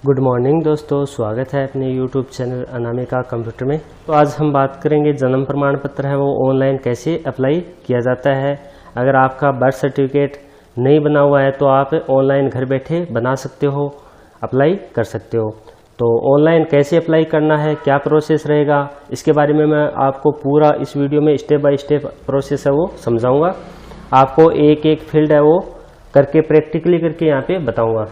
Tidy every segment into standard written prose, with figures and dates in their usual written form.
Good morning दोस्तों, स्वागत है अपने यूट्यूब चैनल अनामिका कंप्यूटर में। तो आज हम बात करेंगे जन्म प्रमाण पत्र है वो ऑनलाइन कैसे अप्लाई किया जाता है। अगर आपका बर्थ सर्टिफिकेट नहीं बना हुआ है तो आप ऑनलाइन घर बैठे बना सकते हो, अप्लाई कर सकते हो। तो ऑनलाइन कैसे अप्लाई करना है, क्या प्रोसेस रहेगा, इसके बारे में मैं आपको पूरा इस वीडियो में स्टेप बाय स्टेप प्रोसेस है वो समझाऊँगा। आपको एक एक फील्ड है वो करके प्रैक्टिकली करके यहाँ पे बताऊँगा।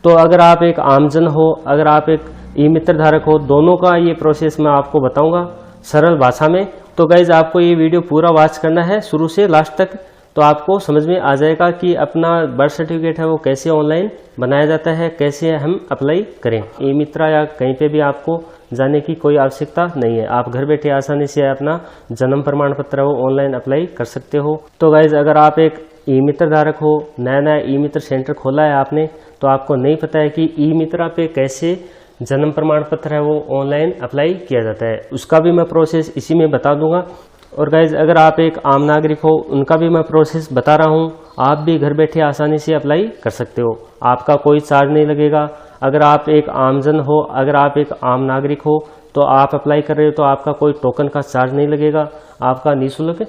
तो अगर आप एक आमजन हो, अगर आप एक ई मित्र धारक हो, दोनों का ये प्रोसेस मैं आपको बताऊंगा सरल भाषा में। तो गाइज आपको ये वीडियो पूरा वॉच करना है शुरू से लास्ट तक, तो आपको समझ में आ जाएगा कि अपना बर्थ सर्टिफिकेट है वो कैसे ऑनलाइन बनाया जाता है, कैसे हम अप्लाई करें। ई मित्रा या कहीं पे भी आपको जाने की कोई आवश्यकता नहीं है, आप घर बैठे आसानी से अपना जन्म प्रमाण पत्र है वो ऑनलाइन अप्लाई कर सकते हो। तो गाइज अगर आप एक ई मित्र धारक हो, नया नया ई मित्र सेंटर खोला है आपने, तो आपको नहीं पता है कि ई मित्रा पे कैसे जन्म प्रमाण पत्र है वो ऑनलाइन अप्लाई किया जाता है, उसका भी मैं प्रोसेस इसी में बता दूंगा। और गाइज अगर आप एक आम नागरिक हो, उनका भी मैं प्रोसेस बता रहा हूँ, आप भी घर बैठे आसानी से अप्लाई कर सकते हो, आपका कोई चार्ज नहीं लगेगा। अगर आप एक आमजन हो, अगर आप एक आम नागरिक हो तो आप अप्लाई कर रहे हो तो आपका कोई टोकन का चार्ज नहीं लगेगा, आपका निःशुल्क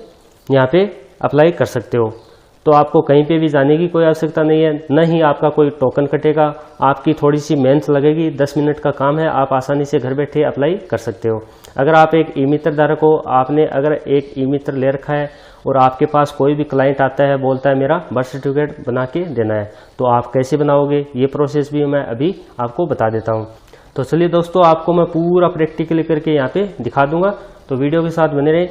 यहाँ पे अप्लाई कर सकते हो। तो आपको कहीं पे भी जाने की कोई आवश्यकता नहीं है, न ही आपका कोई टोकन कटेगा, आपकी थोड़ी सी मेहनत लगेगी, 10 मिनट का काम है, आप आसानी से घर बैठे अप्लाई कर सकते हो। अगर आप एक ई मित्र धारक हो, आपने अगर एक ई मित्र ले रखा है और आपके पास कोई भी क्लाइंट आता है बोलता है मेरा बर्थ सर्टिफिकेट बना के देना है, तो आप कैसे बनाओगे ये प्रोसेस भी मैं अभी आपको बता देता हूँ। तो चलिए दोस्तों, आपको मैं पूरा प्रैक्टिकली करके यहाँ पे दिखा दूंगा, तो वीडियो के साथ बने रहे।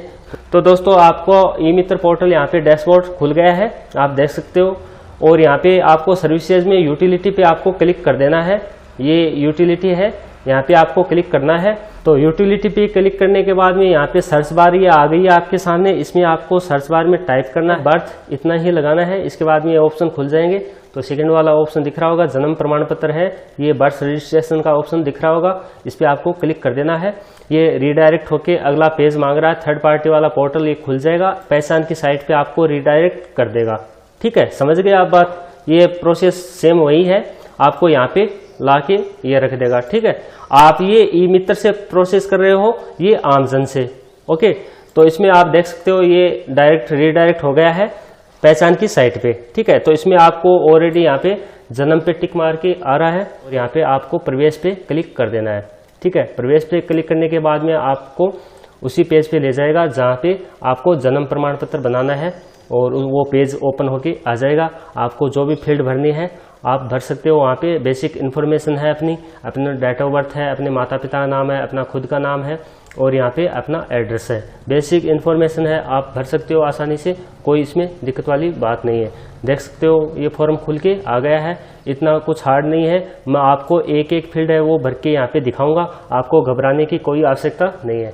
तो दोस्तों आपको ई मित्र पोर्टल यहाँ पे डैशबोर्ड खुल गया है, आप देख सकते हो। और यहाँ पे आपको सर्विसेज में यूटिलिटी पे आपको क्लिक कर देना है, ये यूटिलिटी है, यहाँ पे आपको क्लिक करना है। तो यूटिलिटी पे क्लिक करने के बाद में यहाँ पे सर्च बार ये आ गई है आपके सामने, इसमें आपको सर्च बार में टाइप करना है बर्थ, इतना ही लगाना है। इसके बाद में ये ऑप्शन खुल जाएंगे। तो सेकंड वाला ऑप्शन दिख रहा होगा जन्म प्रमाण पत्र है, ये बर्थ रजिस्ट्रेशन का ऑप्शन दिख रहा होगा, इस पर आपको क्लिक कर देना है। ये रीडायरेक्ट होके अगला पेज मांग रहा है, थर्ड पार्टी वाला पोर्टल ये खुल जाएगा, पहचान की साइट पे आपको रीडायरेक्ट कर देगा। ठीक है, समझ गए आप बात। ये प्रोसेस सेम वही है, आपको यहाँ पे लाके ये रख देगा। ठीक है, आप ये ई मित्र से प्रोसेस कर रहे हो, ये आमजन से। ओके, तो इसमें आप देख सकते हो ये डायरेक्ट रीडायरेक्ट हो गया है पहचान की साइट पे। ठीक है, तो इसमें आपको ऑलरेडी यहाँ पे जन्म पे टिक मार के आ रहा है और यहाँ पे आपको प्रवेश पे क्लिक कर देना है। ठीक है, प्रवेश पे क्लिक करने के बाद में आपको उसी पेज पे ले जाएगा जहाँ पे आपको जन्म प्रमाण पत्र बनाना है, और वो पेज ओपन होके आ जाएगा। आपको जो भी फील्ड भरनी है आप भर सकते हो। वहाँ पे बेसिक इन्फॉर्मेशन है अपना डेट ऑफ बर्थ है, अपने माता पिता का नाम है, अपना खुद का नाम है, और यहाँ पे अपना एड्रेस है। बेसिक इन्फॉर्मेशन है, आप भर सकते हो आसानी से, कोई इसमें दिक्कत वाली बात नहीं है। देख सकते हो ये फॉर्म खुल के आ गया है, इतना कुछ हार्ड नहीं है। मैं आपको एक एक फील्ड है वो भर के यहाँ पे दिखाऊंगा, आपको घबराने की कोई आवश्यकता नहीं है।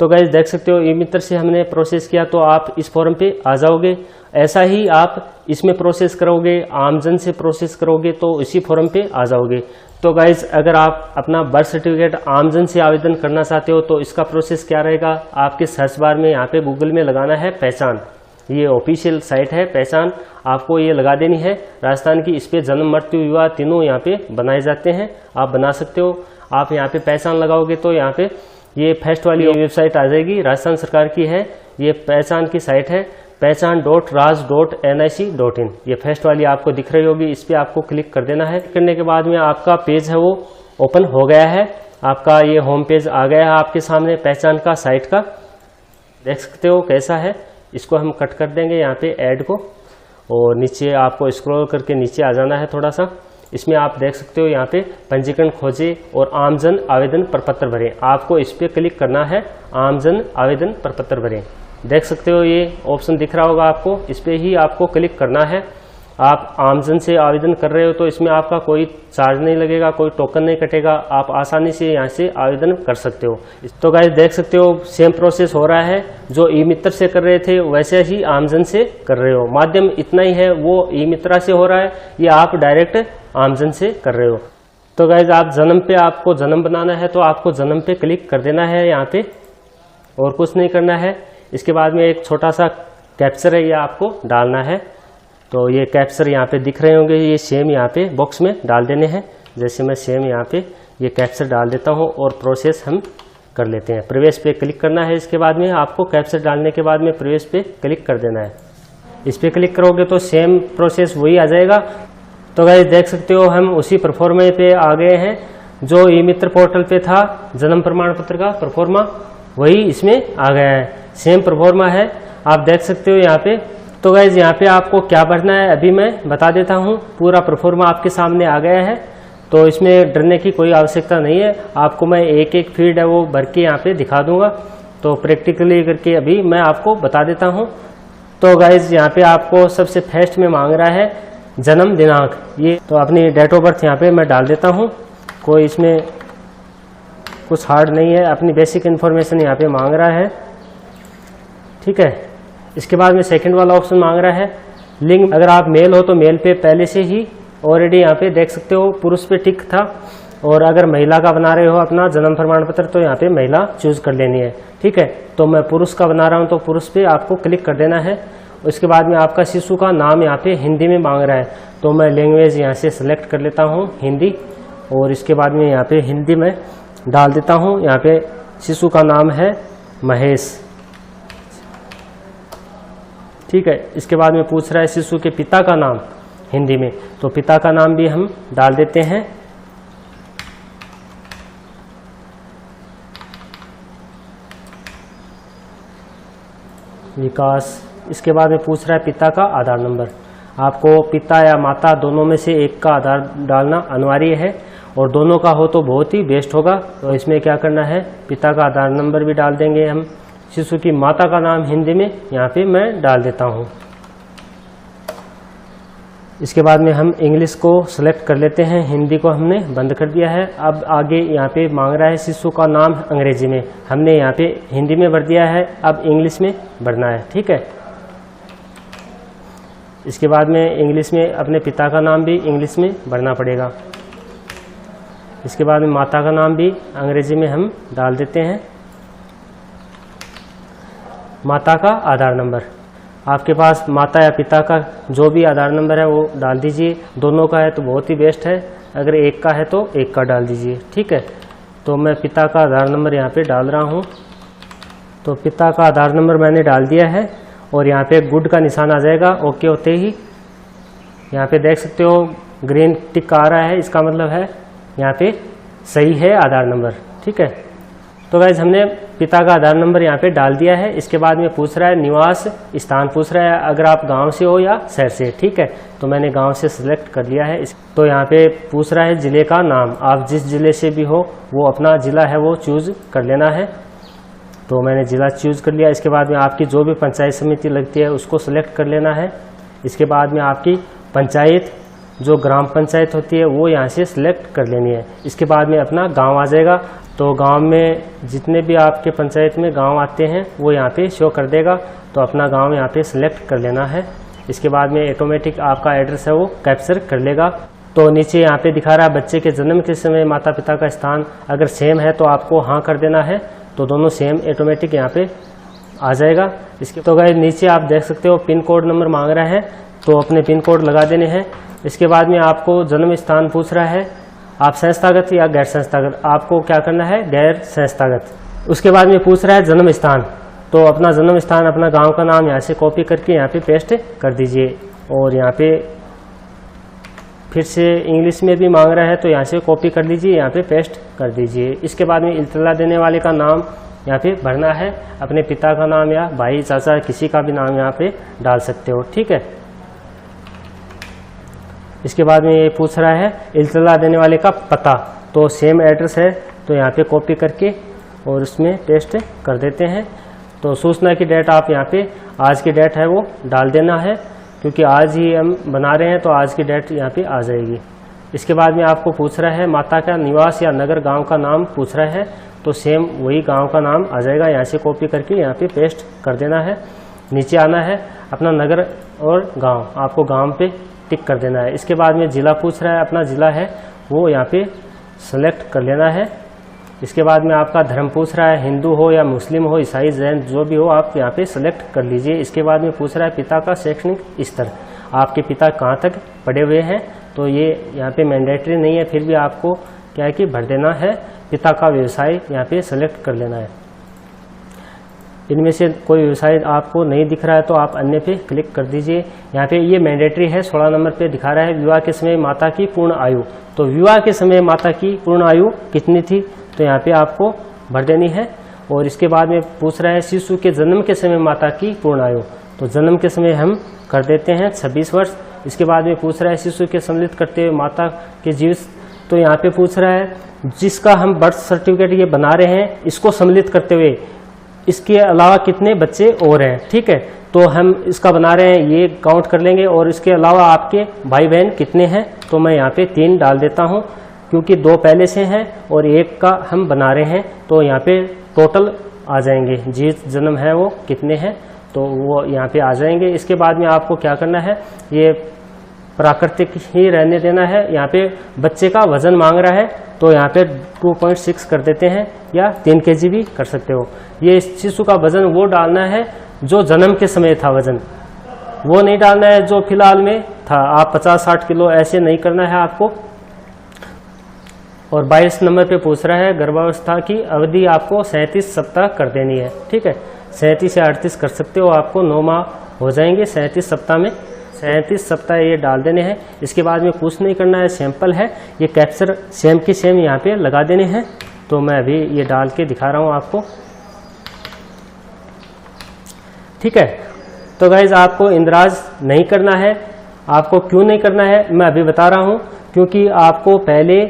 तो गाइस देख सकते हो ई मित्र से हमने प्रोसेस किया, तो आप इस फॉर्म पे आ जाओगे। ऐसा ही आप इसमें प्रोसेस करोगे, आमजन से प्रोसेस करोगे तो इसी फॉर्म पे आ जाओगे। तो गाइज अगर आप अपना बर्थ सर्टिफिकेट आमजन से आवेदन करना चाहते हो तो इसका प्रोसेस क्या रहेगा, आपके सर्च बार में यहाँ पे गूगल में लगाना है पहचान, ये ऑफिशियल साइट है पहचान, आपको ये लगा देनी है राजस्थान की। इस पे जन्म मृत्यु विवाह तीनों यहाँ पे बनाए जाते हैं, आप बना सकते हो। आप यहाँ पे पहचान लगाओगे तो यहाँ पे ये फर्स्ट वाली वेबसाइट आ जाएगी, राजस्थान सरकार की है, ये पहचान की साइट है, पहचान.raj.nic.in, ये फर्स्ट वाली आपको दिख रही होगी, इस पे आपको क्लिक कर देना है। करने के बाद में आपका पेज है वो ओपन हो गया है, आपका ये होम पेज आ गया है आपके सामने पहचान का साइट का। देख सकते हो कैसा है, इसको हम कट कर देंगे यहाँ पे ऐड को, और नीचे आपको स्क्रॉल करके नीचे आ जाना है थोड़ा सा। इसमें आप देख सकते हो यहाँ पे पंजीकरण खोजे और आमजन आवेदन प्रपत्र भरें, आपको इस पे क्लिक करना है, आमजन आवेदन प्रपत्र भरें। देख सकते हो ये ऑप्शन दिख रहा होगा आपको, इस पे ही आपको क्लिक करना है। आप आमजन से आवेदन कर रहे हो तो इसमें आपका कोई चार्ज नहीं लगेगा, कोई टोकन नहीं कटेगा, आप आसानी से यहाँ से आवेदन कर सकते हो। तो गाइस देख सकते हो सेम प्रोसेस हो रहा है, जो ई मित्र से कर रहे थे वैसे ही आमजन से कर रहे हो। माध्यम इतना ही है, वो ई मित्रा से हो रहा है, ये आप डायरेक्ट आमजन से कर रहे हो। तो गाइस आप जन्म पे, आपको जन्म बनाना है तो आपको जन्म पे क्लिक कर देना है यहाँ पे, और कुछ नहीं करना है। इसके बाद में एक छोटा सा कैप्चर है, ये आपको डालना है। तो ये कैप्चर यहाँ पे दिख रहे होंगे, ये सेम यहाँ पे बॉक्स में डाल देने हैं। जैसे मैं सेम यहाँ पे ये कैप्चर डाल देता हूँ और प्रोसेस हम कर लेते हैं। प्रवेश पे क्लिक करना है। इसके बाद में आपको कैप्चर डालने के बाद में प्रवेश पे क्लिक कर देना है। इस पर क्लिक करोगे तो सेम प्रोसेस वही आ जाएगा। तो गाइस देख सकते हो हम उसी परफॉर्मा पे आ गए हैं जो ई मित्र पोर्टल पे था। जन्म प्रमाण पत्र का परफॉर्मा वही इसमें आ गया है, सेम परफॉर्मा है, आप देख सकते हो यहाँ पे। तो गाइस यहाँ पे आपको क्या भरना है अभी मैं बता देता हूँ। पूरा परफॉर्मा आपके सामने आ गया है, तो इसमें डरने की कोई आवश्यकता नहीं है। आपको मैं एक एक फील्ड है वो भर के यहाँ पे दिखा दूंगा, तो प्रैक्टिकली करके अभी मैं आपको बता देता हूँ। तो गाइज यहाँ पे आपको सबसे फर्स्ट में मांग रहा है जन्म दिनांक, ये तो अपनी डेट ऑफ बर्थ यहाँ पे मैं डाल देता हूँ। कोई इसमें कुछ हार्ड नहीं है, अपनी बेसिक इन्फॉर्मेशन यहाँ पे मांग रहा है, ठीक है। इसके बाद में सेकंड वाला ऑप्शन मांग रहा है लिंग। अगर आप मेल हो तो मेल पे पहले से ही ऑलरेडी यहाँ पे देख सकते हो पुरुष पे टिक था, और अगर महिला का बना रहे हो अपना जन्म प्रमाण पत्र तो यहाँ पे महिला चूज कर लेनी है, ठीक है। तो मैं पुरुष का बना रहा हूँ तो पुरुष पे आपको क्लिक कर देना है। उसके बाद में आपका शिशु का नाम यहाँ पे हिंदी में मांग रहा है, तो मैं लैंग्वेज यहाँ से सिलेक्ट कर लेता हूँ हिंदी, और इसके बाद में यहाँ पे हिंदी में डाल देता हूँ। यहाँ पे शिशु का नाम है महेश, ठीक है। इसके बाद में पूछ रहा है शिशु के पिता का नाम हिंदी में, तो पिता का नाम भी हम डाल देते हैं, विकास। इसके बाद में पूछ रहा है पिता का आधार नंबर। आपको पिता या माता दोनों में से एक का आधार डालना अनिवार्य है, और दोनों का हो तो बहुत ही बेस्ट होगा। तो इसमें क्या करना है, पिता का आधार नंबर भी डाल देंगे हम। शिशु की माता का नाम हिंदी में यहाँ पे मैं डाल देता हूँ। इसके बाद में हम इंग्लिश को सिलेक्ट कर लेते हैं, हिंदी को हमने बंद कर दिया है। अब आगे यहाँ पे मांग रहा है शिशु का नाम अंग्रेजी में, हमने यहाँ पे हिंदी में भर दिया है, अब इंग्लिश में भरना है, ठीक है। इसके बाद में इंग्लिश में अपने पिता का नाम भी इंग्लिश में भरना पड़ेगा। इसके बाद में माता का नाम भी अंग्रेजी में हम डाल देते हैं। माता का आधार नंबर, आपके पास माता या पिता का जो भी आधार नंबर है वो डाल दीजिए। दोनों का है तो बहुत ही बेस्ट है, अगर एक का है तो एक का डाल दीजिए, ठीक है। तो मैं पिता का आधार नंबर यहाँ पे डाल रहा हूँ। तो पिता का आधार नंबर मैंने डाल दिया है, और यहाँ पे गुड का निशान आ जाएगा ओके होते ही। यहाँ पे देख सकते हो ग्रीन टिक आ रहा है, इसका मतलब है यहाँ पे सही है आधार नंबर, ठीक है। तो गाइज हमने पिता का आधार नंबर यहाँ पे डाल दिया है। इसके बाद में पूछ रहा है निवास स्थान, पूछ रहा है अगर आप गांव से हो या शहर से, ठीक है। तो मैंने गांव से सिलेक्ट कर लिया है। तो यहाँ पे पूछ रहा है जिले का नाम, आप जिस जिले से भी हो वो अपना जिला है वो चूज कर लेना है, तो मैंने जिला चूज कर लिया। इसके बाद में आपकी जो भी पंचायत समिति लगती है उसको सिलेक्ट कर लेना है। इसके बाद में आपकी पंचायत जो ग्राम पंचायत होती है वो यहाँ से सिलेक्ट कर लेनी है। इसके बाद में अपना गांव आ जाएगा, तो गांव में जितने भी आपके पंचायत में गांव आते हैं वो यहाँ पे शो कर देगा, तो अपना गांव यहाँ पे सिलेक्ट कर लेना है। इसके बाद में ऑटोमेटिक आपका एड्रेस है वो कैप्चर कर लेगा। तो नीचे यहाँ पे दिखा रहा है बच्चे के जन्म के समय माता पिता का स्थान, अगर सेम है तो आपको हाँ कर देना है, तो दोनों सेम ऑटोमेटिक यहाँ पे आ जाएगा। इसके तो गाइस नीचे आप देख सकते हो पिन कोड नंबर मांग रहा है, तो अपने पिन कोड लगा देने हैं। इसके बाद में आपको जन्म स्थान पूछ रहा है, आप संस्थागत या गैर संस्थागत, आपको क्या करना है गैर संस्थागत। उसके बाद में पूछ रहा है जन्म स्थान, तो अपना जन्म स्थान अपना गांव का नाम यहाँ से कॉपी करके यहाँ पे पेस्ट कर दीजिए, और यहाँ पे फिर से इंग्लिश में भी मांग रहा है तो यहाँ से कॉपी कर लीजिए, यहाँ पे पेस्ट कर दीजिए। इसके बाद में इत्तला देने वाले का नाम यहाँ पे भरना है, अपने पिता का नाम या भाई चाचा किसी का भी नाम यहाँ पे डाल सकते हो, ठीक है। इसके बाद में ये पूछ रहा है इल्तला देने वाले का पता, तो सेम एड्रेस है तो यहाँ पे कॉपी करके और उसमें पेस्ट कर देते हैं। तो सूचना की डेट आप यहाँ पे आज की डेट है वो डाल देना है, क्योंकि आज ही हम बना रहे हैं तो आज की डेट यहाँ पे आ जाएगी। इसके बाद में आपको पूछ रहा है माता का निवास या नगर गांव का नाम पूछ रहा है, तो सेम वही गांव का नाम आ जाएगा, यहाँ से कॉपी करके यहाँ पे पेस्ट कर देना है। नीचे आना है, अपना नगर और गांव आपको गांव पे टिक कर देना है। इसके बाद में जिला पूछ रहा है, अपना जिला है वो यहाँ पे सेलेक्ट कर लेना है। इसके बाद में आपका धर्म पूछ रहा है, हिंदू हो या मुस्लिम हो, ईसाई, जैन जो भी हो आप यहाँ पे सेलेक्ट कर लीजिए। इसके बाद में पूछ रहा है पिता का शैक्षणिक स्तर, आपके पिता कहाँ तक पढ़े हुए हैं, तो ये यहाँ पे मैंडेटरी नहीं है, फिर भी आपको क्या है कि भर देना है। पिता का व्यवसाय यहाँ पे सेलेक्ट कर लेना है। इनमें से कोई व्यवसाय आपको नहीं दिख रहा है तो आप अन्य पे क्लिक कर दीजिए। यहाँ पे ये मैंडेटरी है। 16 नंबर पे दिखा रहा है विवाह के समय माता की पूर्ण आयु। तो विवाह के समय माता की पूर्ण आयु कितनी थी, तो यहाँ पे आपको भर देनी है। और इसके बाद में पूछ रहा है शिशु के जन्म के समय माता की पूर्ण आयु, तो जन्म के समय हम कर देते हैं 26 वर्ष। इसके बाद में पूछ रहा है शिशु के सम्मिलित करते हुए माता के जीवित, तो यहाँ पे पूछ रहा है जिसका हम बर्थ सर्टिफिकेट ये बना रहे हैं इसको सम्मिलित करते हुए इसके अलावा कितने बच्चे और हैं। ठीक है, तो हम इसका बना रहे हैं, ये काउंट कर लेंगे। और इसके अलावा आपके भाई बहन कितने हैं, तो मैं यहाँ पे 3 डाल देता हूँ, क्योंकि 2 पहले से हैं और 1 का हम बना रहे हैं। तो यहाँ पे टोटल आ जाएंगे, जीवित जन्म है वो कितने हैं, तो वो यहाँ पे आ जाएंगे। इसके बाद में आपको क्या करना है, ये प्राकृतिक ही रहने देना है। यहाँ पे बच्चे का वजन मांग रहा है, तो यहाँ पे 2.6 कर देते हैं, या 3 kg भी कर सकते हो। ये शिशु का वजन वो डालना है जो जन्म के समय था वजन, वो नहीं डालना है जो फिलहाल में था। आप 50-60 किलो ऐसे नहीं करना है आपको। और 22 नंबर पे पूछ रहा है गर्भावस्था की अवधि आपको 37 सप्ताह कर देनी है। ठीक है, 37 या 38 कर सकते हो, आपको 9 माह हो जाएंगे 37 सप्ताह में। 37 सप्ताह ये डाल देने हैं। इसके बाद में कुछ नहीं करना है, सैंपल है, ये कैप्चर सेम के सेम यहाँ पे लगा देने हैं। तो मैं अभी ये डाल के दिखा रहा हूँ आपको। ठीक है, तो गाइज आपको इंद्राज नहीं करना है। आपको क्यों नहीं करना है मैं अभी बता रहा हूँ, क्योंकि आपको पहले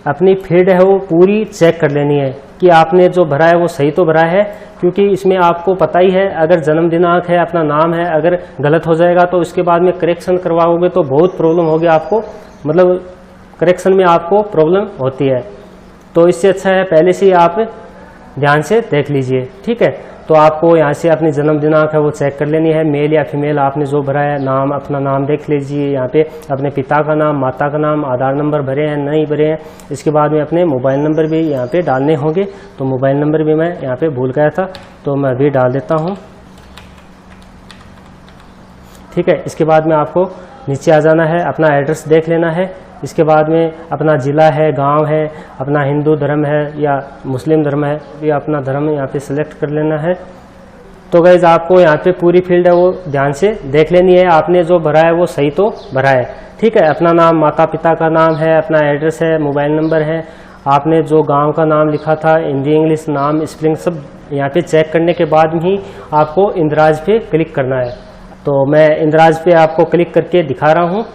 अपनी फील्ड है वो पूरी चेक कर लेनी है कि आपने जो भरा है वो सही तो भरा है। क्योंकि इसमें आपको पता ही है, अगर जन्म दिनांक है, अपना नाम है, अगर गलत हो जाएगा तो उसके बाद में करेक्शन करवाओगे तो बहुत प्रॉब्लम होगी आपको, मतलब करेक्शन में आपको प्रॉब्लम होती है। तो इससे अच्छा है पहले से ही आप ध्यान से देख लीजिए। ठीक है, तो आपको यहाँ से अपनी जन्म दिनांक है वो चेक कर लेनी है, मेल या फीमेल आपने जो भरा है, नाम, अपना नाम देख लीजिए। यहाँ पे अपने पिता का नाम, माता का नाम, आधार नंबर भरे हैं नहीं भरे हैं। इसके बाद में अपने मोबाइल नंबर भी यहाँ पे डालने होंगे। तो मोबाइल नंबर भी मैं यहाँ पे भूल गया था, तो मैं अभी डाल देता हूँ। ठीक है, इसके बाद में आपको नीचे आ जाना है, अपना एड्रेस देख लेना है। इसके बाद में अपना ज़िला है, गांव है, अपना हिंदू धर्म है या मुस्लिम धर्म है, भी अपना धर्म यहाँ पे सिलेक्ट कर लेना है। तो गाइज आपको यहाँ पे पूरी फील्ड है वो ध्यान से देख लेनी है, आपने जो भरा है वो सही तो भरा है। ठीक है, अपना नाम, माता पिता का नाम है, अपना एड्रेस है, मोबाइल नंबर है, आपने जो गाँव का नाम लिखा था, हिंदी इंग्लिश नाम स्पेलिंग सब यहाँ पे चेक करने के बाद ही आपको इंद्राज पे क्लिक करना है। तो मैं इंद्राज पे आपको क्लिक करके दिखा रहा हूँ।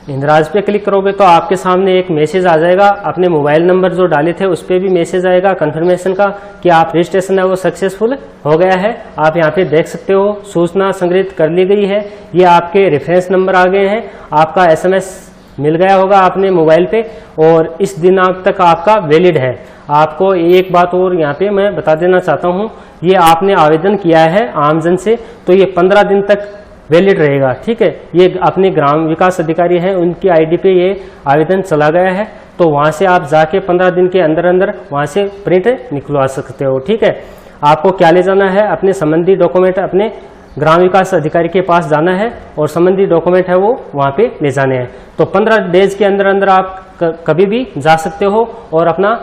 इंद्राज पे क्लिक करोगे तो आपके सामने एक मैसेज आ जाएगा, अपने मोबाइल नंबर जो डाले थे उस पर भी मैसेज आएगा कंफर्मेशन का कि आप रजिस्ट्रेशन है वो सक्सेसफुल हो गया है। आप यहाँ पे देख सकते हो सूचना संग्रहित कर ली गई है, ये आपके रेफरेंस नंबर आ गए हैं, आपका SMS मिल गया होगा अपने मोबाइल पे और इस दिनांक तक आपका वैलिड है। आपको एक बात और यहाँ पे मैं बता देना चाहता हूँ, ये आपने आवेदन किया है आमजन से तो ये 15 दिन तक वैलिड रहेगा। ठीक है, ये अपने ग्राम विकास अधिकारी हैं उनकी ID पे ये आवेदन चला गया है, तो वहाँ से आप जाके 15 दिन के अंदर अंदर वहाँ से प्रिंट निकलवा सकते हो। ठीक है, आपको क्या ले जाना है, अपने संबंधी डॉक्यूमेंट अपने ग्राम विकास अधिकारी के पास जाना है और संबंधी डॉक्यूमेंट है वो वहाँ पे ले जाने हैं। तो 15 डेज के अंदर अंदर आप कभी भी जा सकते हो और अपना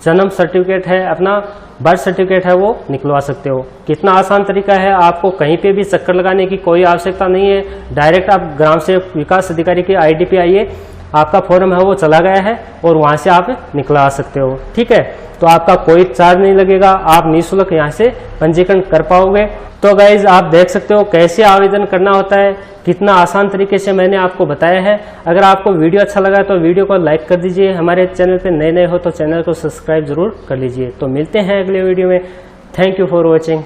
जन्म सर्टिफिकेट है, अपना बर्थ सर्टिफिकेट है वो निकलवा सकते हो। कितना आसान तरीका है, आपको कहीं पे भी चक्कर लगाने की कोई आवश्यकता नहीं है। डायरेक्ट आप ग्राम सेवक विकास अधिकारी के ID पे आइए, आपका फॉर्म है वो चला गया है और वहाँ से आप निकलवा सकते हो। ठीक है, तो आपका कोई चार्ज नहीं लगेगा, आप निःशुल्क यहाँ से पंजीकरण कर पाओगे। तो गाइज आप देख सकते हो कैसे आवेदन करना होता है, कितना आसान तरीके से मैंने आपको बताया है। अगर आपको वीडियो अच्छा लगा तो वीडियो को लाइक कर दीजिए, हमारे चैनल पे नए हो तो चैनल को सब्सक्राइब जरूर कर लीजिए। तो मिलते हैं अगले वीडियो में। Thank you for watching.